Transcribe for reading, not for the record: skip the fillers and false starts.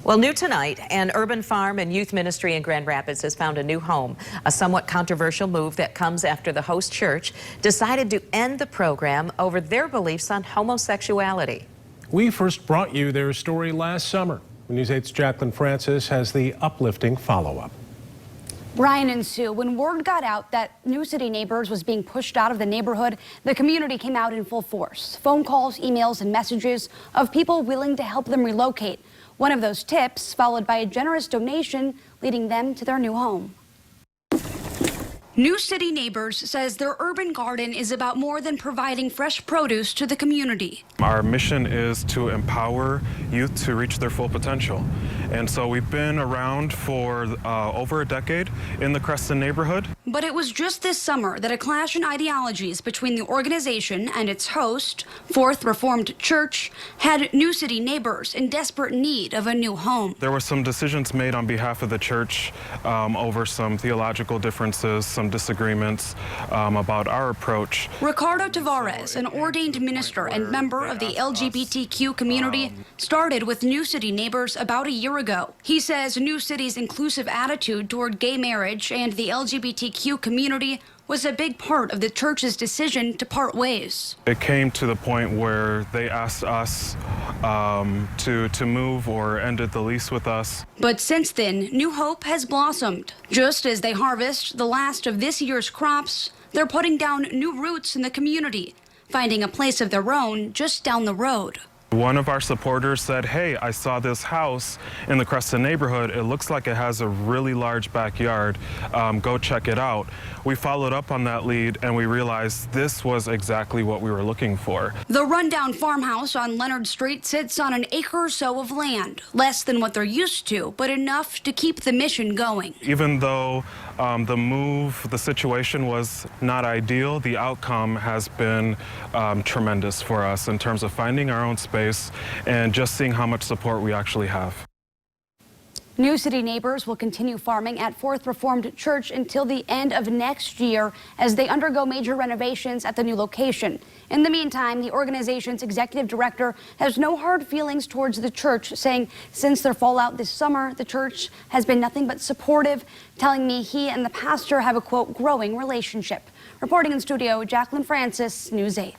Well, new tonight, an urban farm and youth ministry in Grand Rapids has found a new home, a somewhat controversial move that comes after the host church decided to end the program over their beliefs on homosexuality. We first brought you their story last summer. News 8's Jacqueline Francis has the uplifting follow-up. Brian and Sue, when word got out that New City Neighbors was being pushed out of the neighborhood, the community came out in full force. Phone calls, emails, and messages of people willing to help them relocate. One of those tips followed by a generous donation leading them to their new home. New City Neighbors says their urban garden is about more than providing fresh produce to the community. Our mission is to empower youth to reach their full potential. And so we've been around for over a decade in the Creston neighborhood. But it was just this summer that a clash in ideologies between the organization and its host, Fourth Reformed Church, had New City Neighbors in desperate need of a new home. There were some decisions made on behalf of the church over some theological differences, some disagreements about our approach. Ricardo Tavares, an ordained minister and member of the LGBTQ community, started with New City Neighbors about a year ago. He says New City's inclusive attitude toward gay marriage and the LGBTQ community was a big part of the church's decision to part ways. It came to the point where they asked us to move or ended the lease with us. But since then, New Hope has blossomed. Just as they harvest the last of this year's crops, they're putting down new roots in the community, finding a place of their own just down the road. One of our supporters said, "Hey, I saw this house in the Creston neighborhood. It looks like it has a really large backyard. Go check it out." We followed up on that lead and we realized this was exactly what we were looking for. The rundown farmhouse on Leonard Street sits on an acre or so of land, less than what they're used to, but enough to keep the mission going. Even though the situation was not ideal, the outcome has been tremendous for us in terms of finding our own space and just seeing how much support we actually have. New City Neighbors will continue farming at Fourth Reformed Church until the end of next year as they undergo major renovations at the new location. In the meantime, the organization's executive director has no hard feelings towards the church, saying since their fallout this summer, the church has been nothing but supportive, telling me he and the pastor have a, quote, growing relationship. Reporting in studio, Jacqueline Francis, News 8.